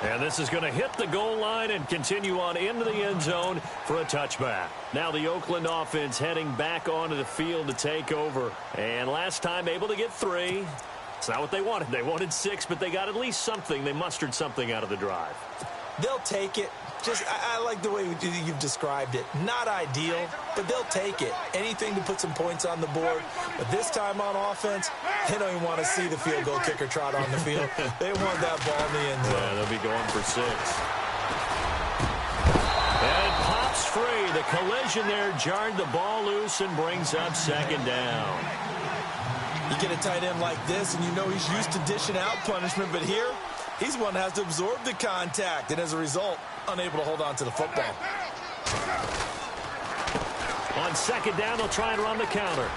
And this is going to hit the goal line and continue on into the end zone for a touchback. Now the Oakland offense heading back onto the field to take over. And last time able to get 3. It's not what they wanted. They wanted 6, but they got at least something. They mustered something out of the drive. They'll take it. I like the way you've described it. Not ideal, but they'll take it. Anything to put some points on the board. But this time on offense, they don't even want to see the field goal kicker trot on the field. They want that ball in the end zone. Yeah, they'll be going for 6. And it pops free. the collision there jarred the ball loose and brings up second down. You get a tight end like this, and you know he's used to dishing out punishment, but here, he's one that has to absorb the contact, and as a result, unable to hold on to the football. On second down, they'll try and run the counter.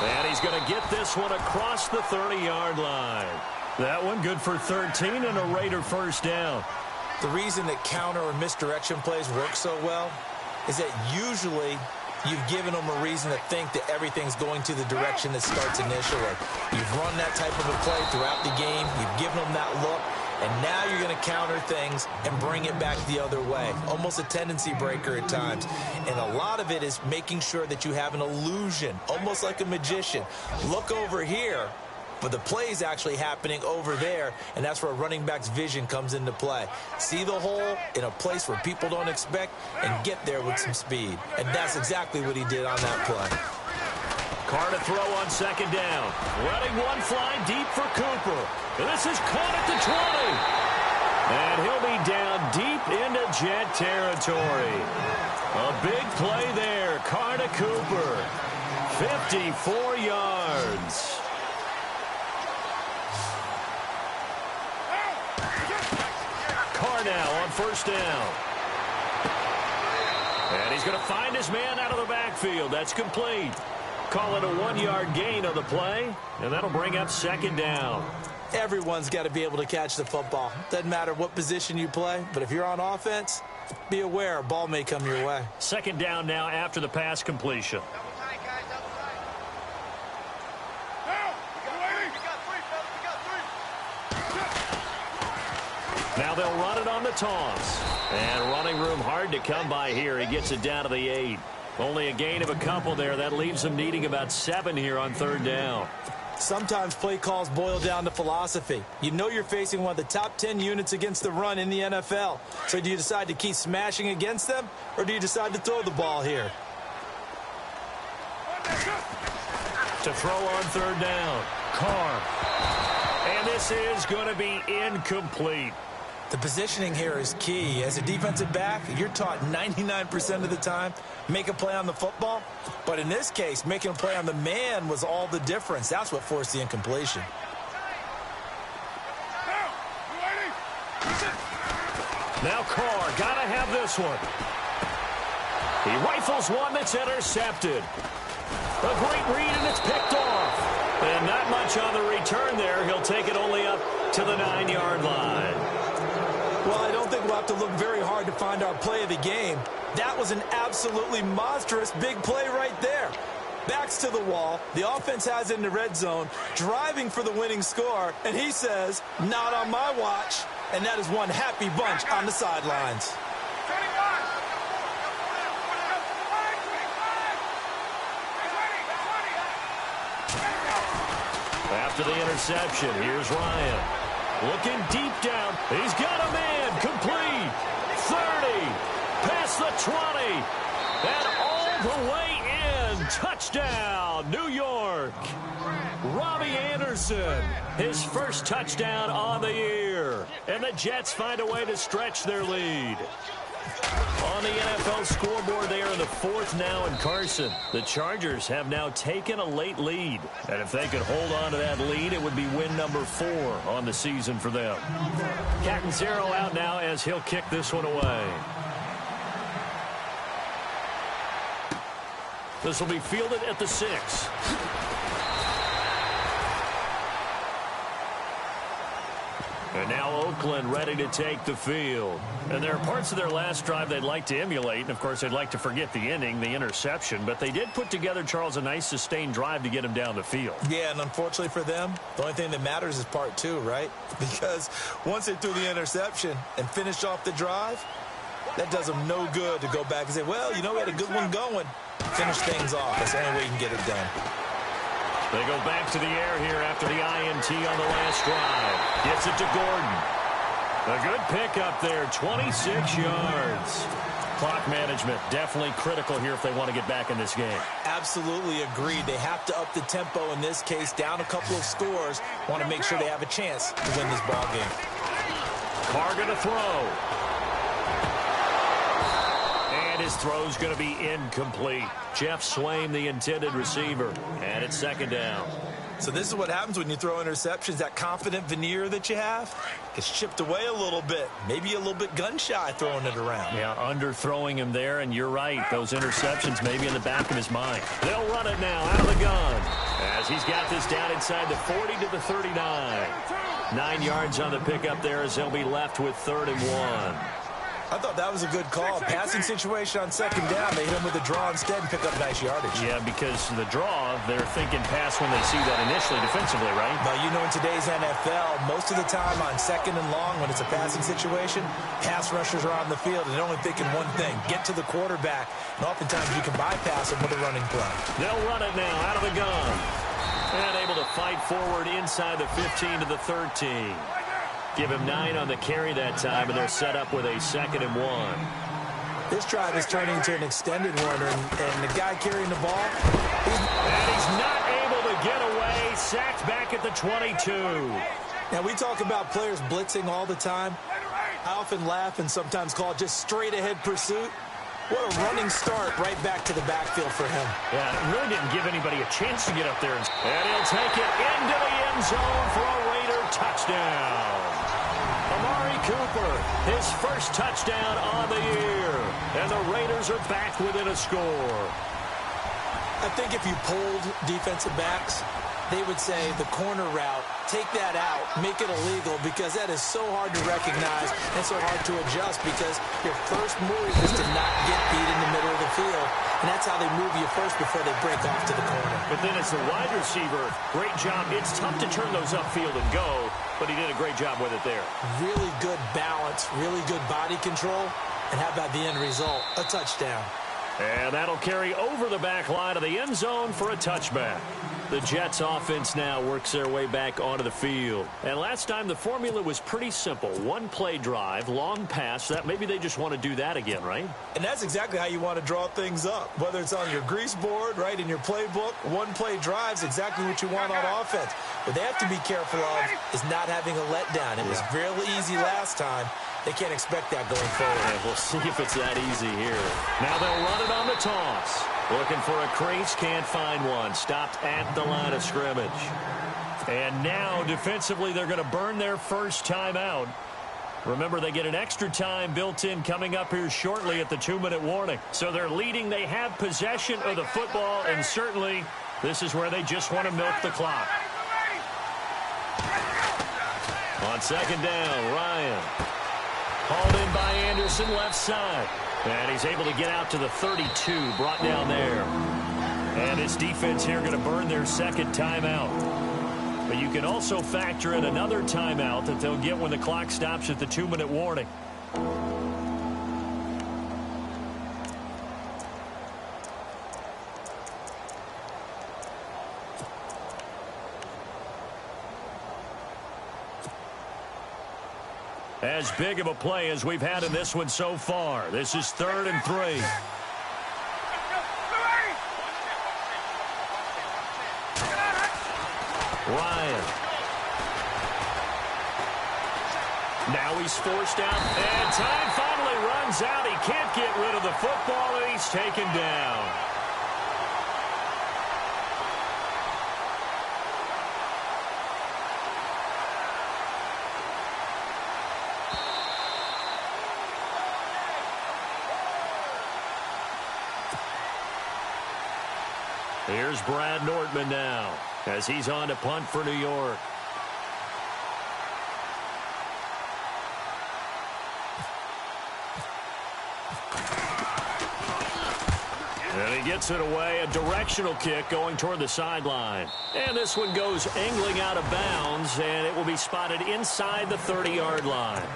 And he's going to get this one across the 30-yard line. That one good for 13 and a Raider first down. The reason that counter or misdirection plays work so well is that usually you've given them a reason to think that everything's going to the direction that starts initially. You've run that type of a play throughout the game. You've given them that look. And now you're going to counter things and bring it back the other way. Almost a tendency breaker at times. And a lot of it is making sure that you have an illusion, almost like a magician. Look over here, but the play is actually happening over there, and that's where a running back's vision comes into play. See the hole in a place where people don't expect and get there with some speed. And that's exactly what he did on that play. Carr to throw on second down. Letting one fly deep for Cooper. This is caught at the 20. And he'll be down deep into Jet territory. A big play there. Carr to Cooper. 54 yards. Carr now on first down. And he's going to find his man out of the backfield. That's complete. Call it a 1-yard gain on the play, and that'll bring up second down. Everyone's got to be able to catch the football. Doesn't matter what position you play, but if you're on offense, be aware a ball may come your way. Second down now after the pass completion. Double tight, guys, double tight. Now, we got three. Now they'll run it on the toss. And running room hard to come by here. He gets it down to the 8. Only a gain of a couple there. That leaves them needing about 7 here on third down. Sometimes play calls boil down to philosophy. You know you're facing one of the top 10 units against the run in the NFL. So do you decide to keep smashing against them, or do you decide to throw the ball here? To throw on third down. Carr. And this is going to be incomplete. The positioning here is key. As a defensive back, you're taught 99% of the time, make a play on the football. But in this case, making a play on the man was all the difference. That's what forced the incompletion. Now Carr, got to have this one. He rifles one that's intercepted. A great read, and it's picked off. And not much on the return there. He'll take it only up to the 9-yard line. Well, I don't think we'll have to look very hard to find our play of the game. That was an absolutely monstrous big play right there. Backs to the wall. The offense has it in the red zone, driving for the winning score. And he says, not on my watch. And that is one happy bunch on the sidelines. After the interception, here's Ryan. Looking deep down. He's got a man. Complete. 30. Past the 20. And all the way in. Touchdown, New York. Robbie Anderson. His first touchdown on the year. And the Jets find a way to stretch their lead. On the NFL scoreboard, they are in the 4th now in Carson. The Chargers have now taken a late lead. And if they could hold on to that lead, it would be win number 4 on the season for them. Catanzaro out now as he'll kick this one away. This will be fielded at the 6. And now Oakland ready to take the field. And there are parts of their last drive they'd like to emulate. And, of course, they'd like to forget the ending, the interception. But they did put together, Charles, a nice sustained drive to get him down the field. Yeah, and unfortunately for them, the only thing that matters is part 2, right? Because once they threw the interception and finished off the drive, that does them no good to go back and say, well, you know, we had a good one going. Finish things off. That's the only way you can get it done. They go back to the air here after the INT on the last drive. Gets it to Gordon. A good pickup there, 26 yards. Clock management definitely critical here if they want to get back in this game. Absolutely agreed. They have to up the tempo in this case, down a couple of scores. Want to make sure they have a chance to win this ball game. Carr going to throw. his throw's going to be incomplete. Jeff Swain, the intended receiver, and it's second down. So this is what happens when you throw interceptions. That confident veneer that you have gets chipped away a little bit. Maybe a little bit gun-shy throwing it around. Yeah, underthrowing him there, and you're right. Those interceptions may be in the back of his mind. They'll run it now out of the gun as he's got this down inside the 40 to the 39. 9 yards on the pickup there as they'll be left with 3rd and 1. I thought that was a good call. Passing situation on second down. They hit him with a draw instead and pick up nice yardage. Yeah, because the draw, they're thinking pass when they see that initially defensively, right? But you know, in today's NFL, most of the time on second and long, when it's a passing situation, pass rushers are on the field and they're only thinking one thing, get to the quarterback. And oftentimes you can bypass them with a running play. They'll run it now out of the gun. And able to fight forward inside the 15 to the 13. Give him 9 on the carry that time, and they're set up with a 2nd and 1. This drive is turning into an extended one, and the guy carrying the ball, he's not able to get away. Sacked back at the 22. Now, we talk about players blitzing all the time. I often laugh and sometimes call it just straight-ahead pursuit. What a running start right back to the backfield for him. Yeah, it really didn't give anybody a chance to get up there. And he'll take it into the end zone for a Raider touchdown. Amari Cooper, his first touchdown on the year. And the Raiders are back within a score. I think if you polled defensive backs, they would say the corner route, take that out, make it illegal, because that is so hard to recognize and so hard to adjust, because your first move is to not get beat in the middle of the field. And that's how they move you first before they break off to the corner. But then as the wide receiver, great job. It's tough to turn those upfield and go, but he did a great job with it there. Really good balance, really good body control. And how about the end result? A touchdown. And that'll carry over the back line of the end zone for a touchback. The Jets offense now works their way back onto the field. And last time the formula was pretty simple. One play drive, long pass. That maybe they just want to do that again, right? And that's exactly how you want to draw things up. Whether it's on your grease board, right, in your playbook, one play drive's exactly what you want on offense. What they have to be careful of is not having a letdown. It was really easy last time. They can't expect that going forward. Yeah, we'll see if it's that easy here. Now they'll run it on the toss. Looking for a crease, can't find one. Stopped at the line of scrimmage. And now, defensively, they're going to burn their first timeout. Remember, they get an extra time built in coming up here shortly at the 2-minute warning. So they're leading. They have possession of the football, and certainly this is where they just want to milk the clock. On second down, Ryan. Hauled in by Anderson, left side. And he's able to get out to the 32, brought down there. And his defense here going to burn their second timeout. But you can also factor in another timeout that they'll get when the clock stops at the 2-minute warning. As big of a play as we've had in this one so far. This is 3rd and 3. Ryan. Now he's forced out, and time finally runs out. He can't get rid of the football, and he's taken down. Here's Brad Nortman now as he's on to punt for New York. And he gets it away, a directional kick going toward the sideline. And this one goes angling out of bounds, and it will be spotted inside the 30-yard line.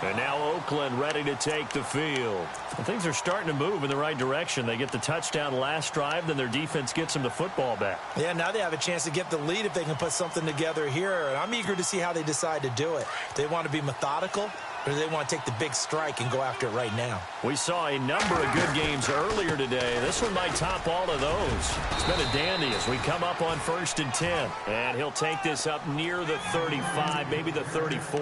And now Oakland ready to take the field. And things are starting to move in the right direction. They get the touchdown last drive, then their defense gets them the football back. Yeah, now they have a chance to get the lead if they can put something together here. And I'm eager to see how they decide to do it. Do they want to be methodical, or do they want to take the big strike and go after it right now? We saw a number of good games earlier today. This one might top all of those. It's been a dandy as we come up on 1st and 10. And he'll take this up near the 35, maybe the 34.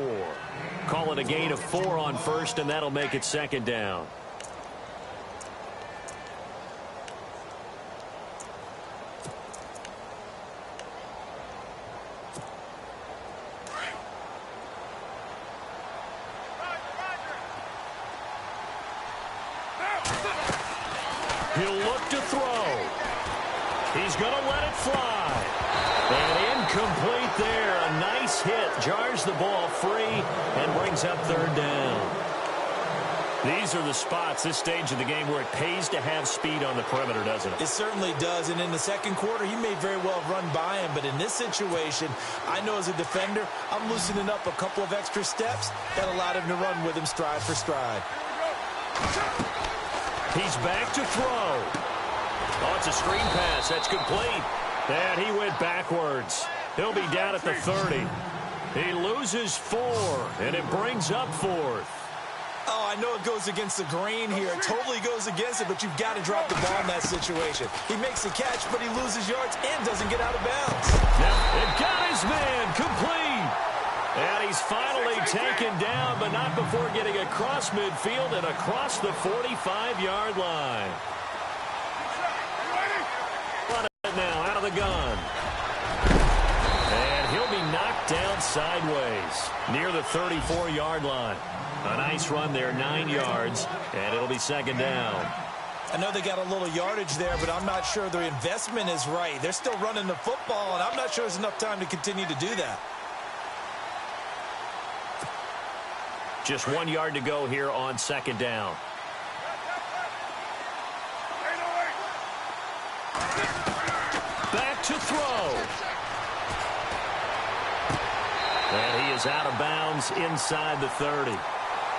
Call it a gain of 4 on 1st, and that'll make it 2nd down. He'll look to throw. He's going to let it fly. And incomplete there. A nice hit. Jars the ball free and brings up third down. These are the spots, this stage of the game, where it pays to have speed on the perimeter, doesn't it? It certainly does. And in the second quarter, he may very well have run by him. But in this situation, I know as a defender, I'm loosening up a couple of extra steps that allowed him to run with him stride for stride. He's back to throw. Oh, it's a screen pass. That's complete. And he went backwards. He'll be down at the 30. He loses 4, and it brings up 4th. Oh, I know it goes against the grain here. It totally goes against it, but you've got to drop the ball in that situation. He makes a catch, but he loses yards and doesn't get out of bounds. Yep, it got his man complete. And he's finally taken down, but not before getting across midfield and across the 45-yard line. Run it now out of the gun. And he'll be knocked down sideways near the 34-yard line. A nice run there, 9 yards, and it'll be second down. I know they got a little yardage there, but I'm not sure their investment is right. They're still running the football, and I'm not sure there's enough time to continue to do that. Just 1 yard to go here on second down. Back to throw. And he is out of bounds inside the 30.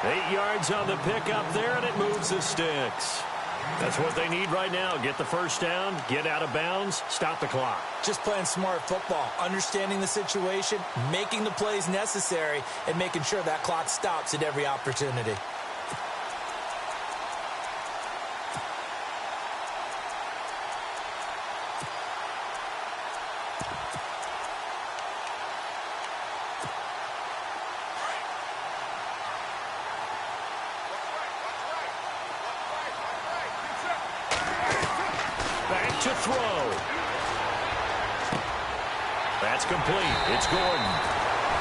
8 yards on the pickup there, and it moves the sticks. That's what they need right now. Get the first down, get out of bounds, stop the clock. Just playing smart football, understanding the situation, making the plays necessary, and making sure that clock stops at every opportunity. To throw. That's complete. It's Gordon.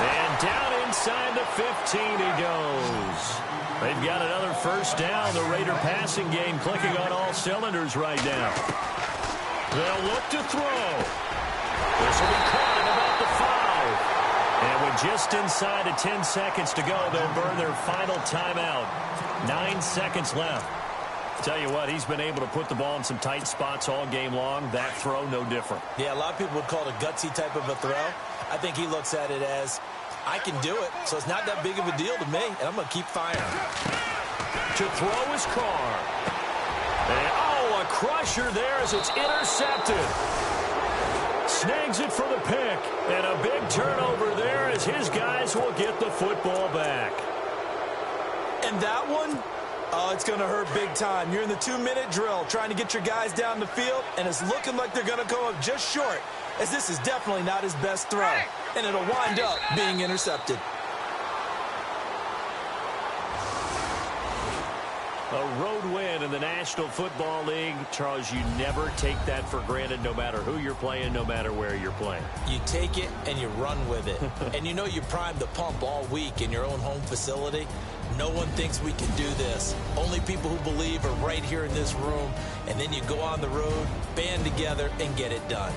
And down inside the 15 he goes. They've got another first down. The Raider passing game clicking on all cylinders right now. They'll look to throw. This will be caught at about the 5. And with just inside of 10 seconds to go, they'll burn their final timeout. 9 seconds left. Tell you what, he's been able to put the ball in some tight spots all game long. That throw, no different. Yeah, a lot of people would call it a gutsy type of a throw. I think he looks at it as, I can do it, so it's not that big of a deal to me, and I'm going to keep firing. To throw is Carr. And, a crusher there as it's intercepted. Snags it for the pick, and a big turnover there as his guys will get the football back. And that one? Oh, it's going to hurt big time. You're in the 2-minute drill trying to get your guys down the field, and it's looking like they're going to go up just short, as this is definitely not his best throw, and it'll wind up being intercepted. A road win in the National Football League. Charles, you never take that for granted no matter who you're playing, no matter where you're playing. You take it and you run with it. And you know you primed the pump all week in your own home facility. No one thinks we can do this. Only people who believe are right here in this room. And then you go on the road, band together, and get it done.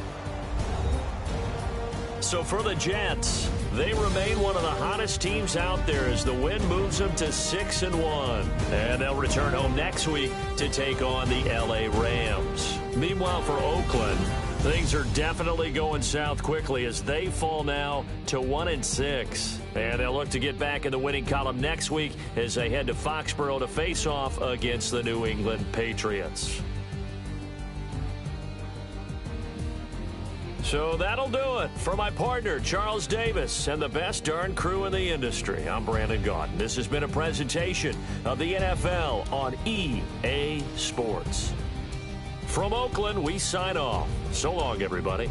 So for the Jets, they remain one of the hottest teams out there as the win moves them to 6-1. And they'll return home next week to take on the LA Rams. Meanwhile, for Oakland, things are definitely going south quickly as they fall now to 1-6. And they'll look to get back in the winning column next week as they head to Foxborough to face off against the New England Patriots. So that'll do it. For my partner, Charles Davis, and the best darn crew in the industry, I'm Brandon Gaudin. This has been a presentation of the NFL on EA Sports. From Oakland, we sign off. So long, everybody.